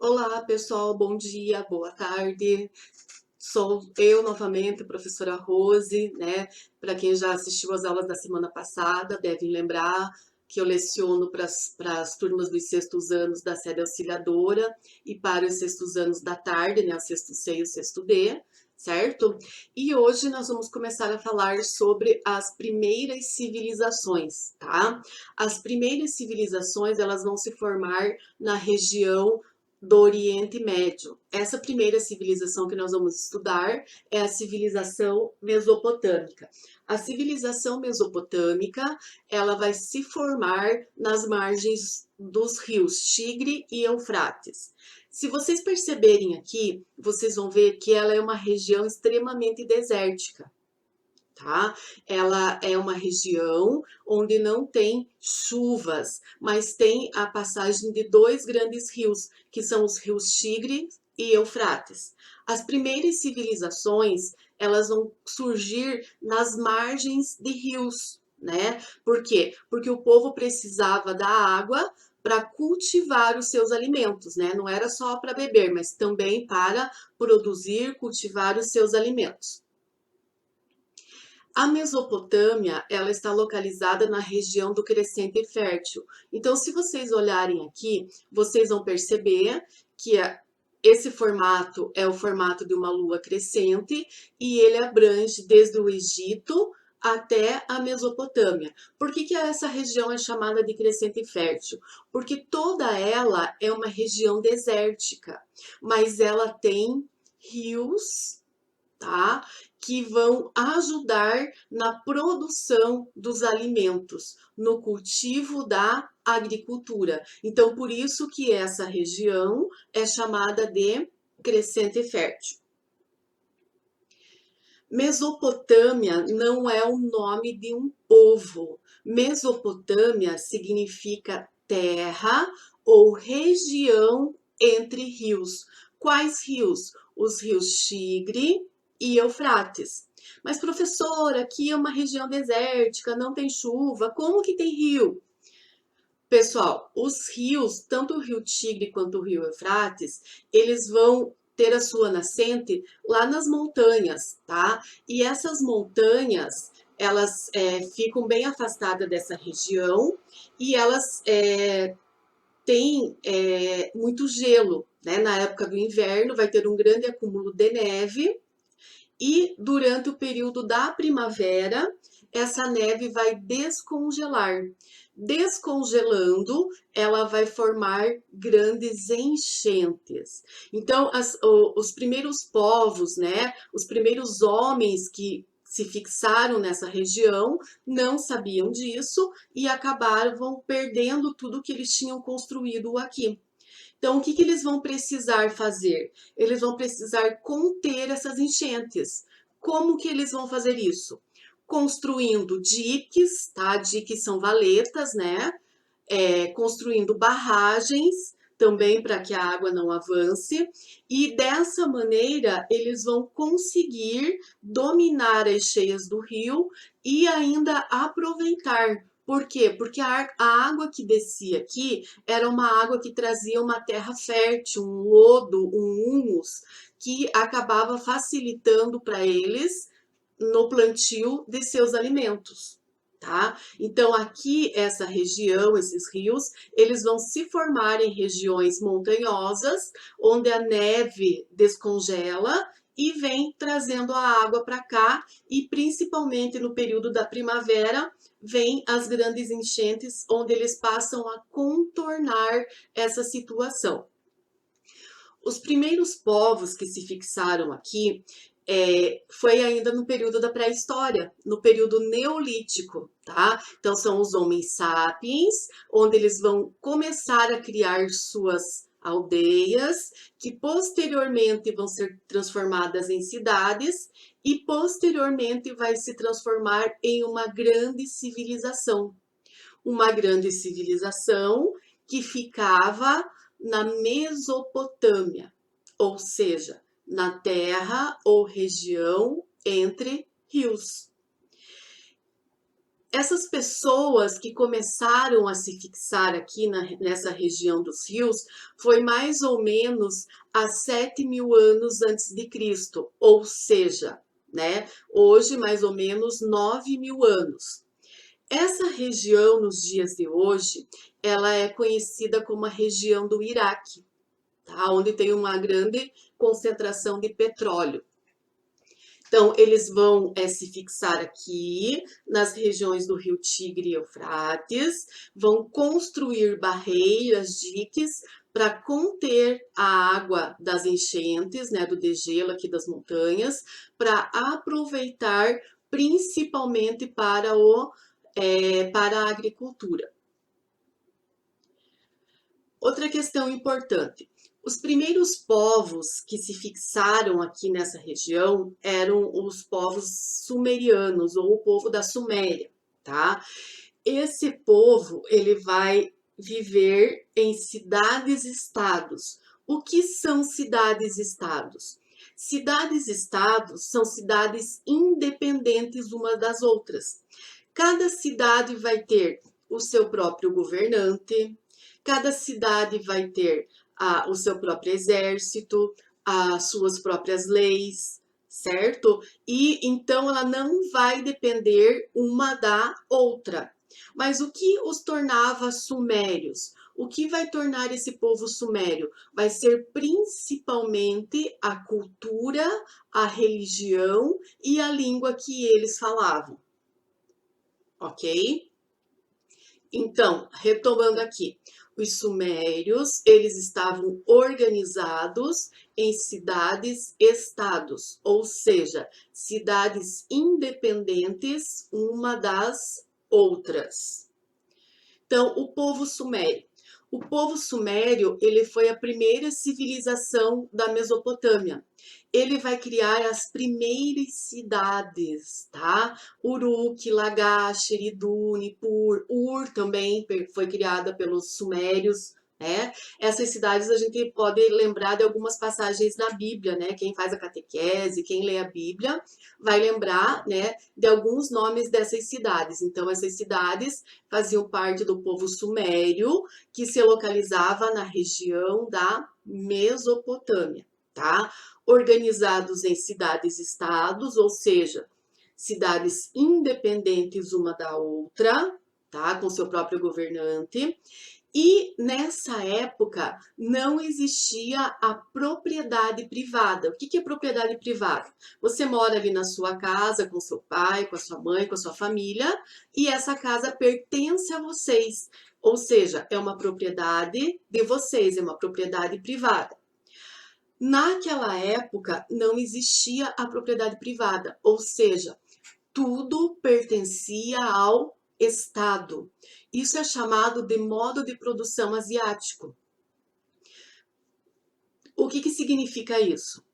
Olá, pessoal, bom dia, boa tarde. Sou eu novamente, professora Rose, né? Para quem já assistiu às aulas da semana passada, devem lembrar que eu leciono para as turmas dos sextos anos da série auxiliadora e para os sextos anos da tarde, né? O sexto C e o sexto D, certo? E hoje nós vamos começar a falar sobre as primeiras civilizações, tá? As primeiras civilizações, elas vão se formar na região do Oriente Médio. Essa primeira civilização que nós vamos estudar é a civilização mesopotâmica. A civilização mesopotâmica, ela vai se formar nas margens dos rios Tigre e Eufrates. Se vocês perceberem aqui, vocês vão ver que ela é uma região extremamente desértica, tá? Ela é uma região onde não tem chuvas, mas tem a passagem de dois grandes rios, que são os rios Tigre e Eufrates. As primeiras civilizações, elas vão surgir nas margens de rios, né? Por quê? Porque o povo precisava da água para cultivar os seus alimentos, né? Não era só para beber, mas também para produzir, cultivar os seus alimentos. A Mesopotâmia, ela está localizada na região do Crescente Fértil. Então, se vocês olharem aqui, vocês vão perceber que esse formato é o formato de uma lua crescente e ele abrange desde o Egito até a Mesopotâmia. Por que essa região é chamada de Crescente Fértil? Porque toda ela é uma região desértica, mas ela tem rios, tá? Que vão ajudar na produção dos alimentos, no cultivo da agricultura. Então, por isso que essa região é chamada de Crescente Fértil. Mesopotâmia não é o nome de um povo. Mesopotâmia significa terra ou região entre rios. Quais rios? Os rios Tigre e Eufrates. Mas, professora, aqui é uma região desértica, não tem chuva, como que tem rio? Pessoal, os rios, tanto o rio Tigre quanto o rio Eufrates, eles vão ter a sua nascente lá nas montanhas, tá? E essas montanhas, elas ficam bem afastadas dessa região e elas têm muito gelo, né? Na época do inverno vai ter um grande acúmulo de neve e durante o período da primavera, essa neve vai descongelar. Descongelando, ela vai formar grandes enchentes. Então, os primeiros povos, né, os primeiros homens que se fixaram nessa região não sabiam disso e acabavam perdendo tudo que eles tinham construído aqui. Então, o que eles vão precisar fazer? Eles vão precisar conter essas enchentes. Como que eles vão fazer isso? Construindo diques, tá? Diques são valetas, né? Construindo barragens também para que a água não avance, e dessa maneira eles vão conseguir dominar as cheias do rio e ainda aproveitar. Por quê? Porque a água que descia aqui era uma água que trazia uma terra fértil, um lodo, um humus, que acabava facilitando para eles no plantio de seus alimentos, tá? Então, aqui, essa região, esses rios, eles vão se formar em regiões montanhosas, onde a neve descongela e vem trazendo a água para cá, e principalmente no período da primavera, vem as grandes enchentes, onde eles passam a contornar essa situação. Os primeiros povos que se fixaram aqui foi ainda no período da pré-história, no período neolítico, tá? Então são os homens sapiens, onde eles vão começar a criar suas aldeias, que posteriormente vão ser transformadas em cidades e posteriormente vai se transformar em uma grande civilização. Uma grande civilização que ficava na Mesopotâmia, ou seja, na terra ou região entre rios. Essas pessoas que começaram a se fixar aqui nessa região dos rios foi mais ou menos há 7.000 anos antes de Cristo, ou seja, né, hoje mais ou menos 9.000 anos. Essa região, nos dias de hoje, ela é conhecida como a região do Iraque, tá? Onde tem uma grande concentração de petróleo. Então, eles vão se fixar aqui nas regiões do Rio Tigre e Eufrates, vão construir barreiras, diques, para conter a água das enchentes, né, do degelo aqui das montanhas, para aproveitar principalmente para a agricultura. Outra questão importante. Os primeiros povos que se fixaram aqui nessa região eram os povos sumerianos, ou o povo da Suméria, tá? Esse povo, ele vai viver em cidades-estados. O que são cidades-estados? Cidades-estados são cidades independentes umas das outras. Cada cidade vai ter o seu próprio governante, cada cidade vai ter o seu próprio exército, as suas próprias leis, certo? E então ela não vai depender uma da outra. Mas o que os tornava sumérios? O que vai tornar esse povo sumério? Vai ser principalmente a cultura, a religião e a língua que eles falavam. Ok? Então, retomando aqui, os sumérios, eles estavam organizados em cidades-estados, ou seja, cidades independentes uma das outras. Então, o povo sumério. O povo sumério, ele foi a primeira civilização da Mesopotâmia. Ele vai criar as primeiras cidades, tá? Uruk, Lagash, Eridu, Nippur, Ur também foi criada pelos sumérios, né? Essas cidades a gente pode lembrar de algumas passagens na Bíblia, né? Quem faz a catequese, quem lê a Bíblia, vai lembrar, né, de alguns nomes dessas cidades. Então, essas cidades faziam parte do povo sumério, que se localizava na região da Mesopotâmia, tá? Organizados em cidades-estados, ou seja, cidades independentes uma da outra, tá? Com seu próprio governante. E nessa época não existia a propriedade privada. O que é propriedade privada? Você mora ali na sua casa com seu pai, com a sua mãe, com a sua família, e essa casa pertence a vocês. Ou seja, é uma propriedade de vocês, é uma propriedade privada. Naquela época não existia a propriedade privada, ou seja, tudo pertencia ao Estado. Isso é chamado de modo de produção asiático. O que significa isso?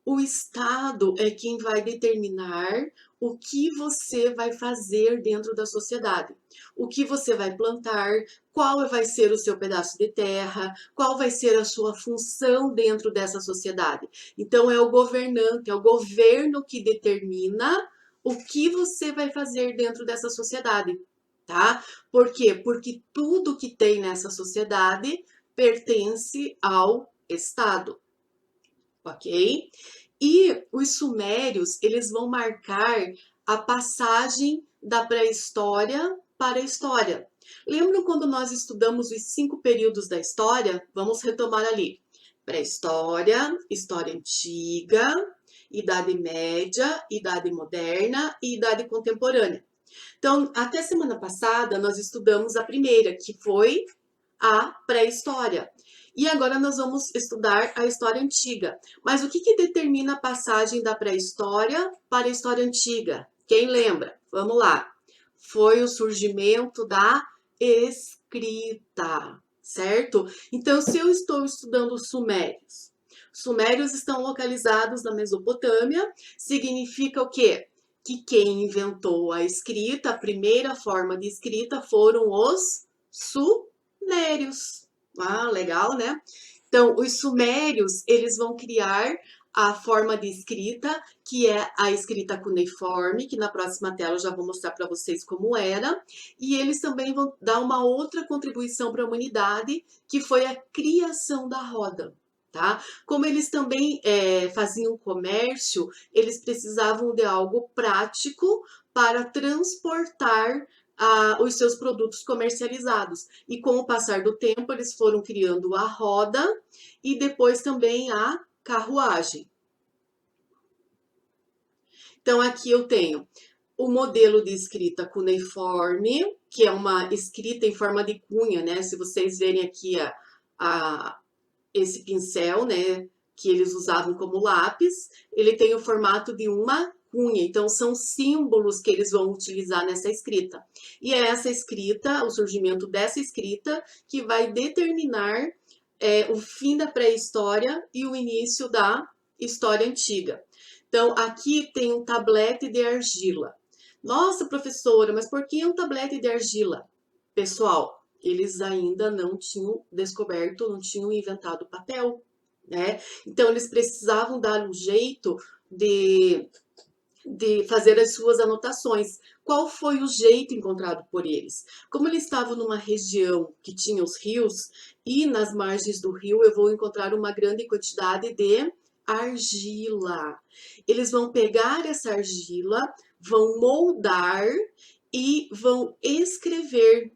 O Estado é quem vai determinar o que você vai fazer dentro da sociedade. O que você vai plantar, qual vai ser o seu pedaço de terra, qual vai ser a sua função dentro dessa sociedade. Então, é o governante, é o governo que determina o que você vai fazer dentro dessa sociedade, tá? Por quê? Porque tudo que tem nessa sociedade pertence ao Estado, ok? E os sumérios, eles vão marcar a passagem da pré-história para a história. Lembram quando nós estudamos os 5 períodos da história? Vamos retomar ali. Pré-história, história antiga, Idade Média, Idade Moderna e Idade Contemporânea. Então, até semana passada, nós estudamos a primeira, que foi a pré-história. E agora nós vamos estudar a história antiga. Mas o que determina a passagem da pré-história para a história antiga? Quem lembra? Vamos lá. Foi o surgimento da escrita, certo? Então, se eu estou estudando os sumérios estão localizados na Mesopotâmia, significa o quê? Que quem inventou a escrita, a primeira forma de escrita, foram os sumérios. Ah, legal, né? Então, os sumérios, eles vão criar a forma de escrita, que é a escrita cuneiforme, que na próxima tela eu já vou mostrar para vocês como era. E eles também vão dar uma outra contribuição para a humanidade, que foi a criação da roda. Tá? Como eles também faziam comércio, eles precisavam de algo prático para transportar os seus produtos comercializados. E com o passar do tempo, eles foram criando a roda e depois também a carruagem. Então, aqui eu tenho o modelo de escrita cuneiforme, que é uma escrita em forma de cunha, né? Se vocês verem aqui esse pincel, né, que eles usavam como lápis, ele tem o formato de uma cunha, então são símbolos que eles vão utilizar nessa escrita. E é essa escrita, o surgimento dessa escrita, que vai determinar o fim da pré-história e o início da história antiga. Então, aqui tem um tablete de argila. Nossa, professora, mas por que um tablete de argila? Pessoal, eles ainda não tinham descoberto, não tinham inventado papel, né? Então, eles precisavam dar um jeito de fazer as suas anotações. Qual foi o jeito encontrado por eles? Como eles estavam numa região que tinha os rios, e nas margens do rio eu vou encontrar uma grande quantidade de argila. Eles vão pegar essa argila, vão moldar e vão escrever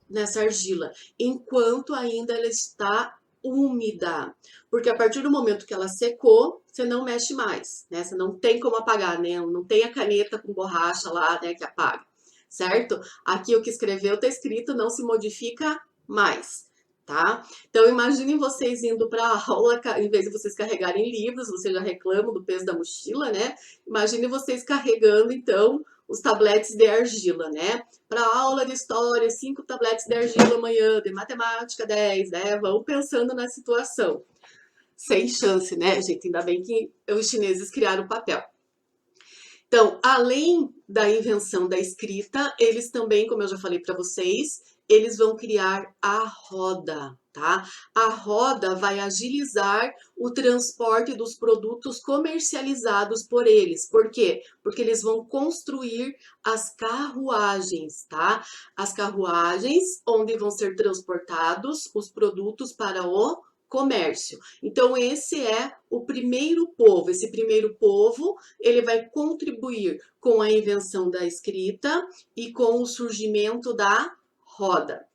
nessa argila, enquanto ainda ela está úmida. Porque a partir do momento que ela secou, você não mexe mais, né? Você não tem como apagar, né? Não tem a caneta com borracha lá, né, que apaga, certo? Aqui o que escreveu tá escrito, não se modifica mais, tá? Então, imaginem vocês indo para a aula, em vez de vocês carregarem livros, vocês já reclamam do peso da mochila, né? Imagine vocês carregando, então, os tabletes de argila, né? Para aula de história, 5 tabletes de argila amanhã, de matemática, 10, né? Vão pensando na situação. Sem chance, né, gente? Ainda bem que os chineses criaram o papel. Então, além da invenção da escrita, eles também, como eu já falei para vocês, eles vão criar a roda, tá? A roda vai agilizar o transporte dos produtos comercializados por eles. Por quê? Porque eles vão construir as carruagens, tá? As carruagens onde vão ser transportados os produtos para o comércio. Então, esse é o primeiro povo. Esse primeiro povo, ele vai contribuir com a invenção da escrita e com o surgimento da roda.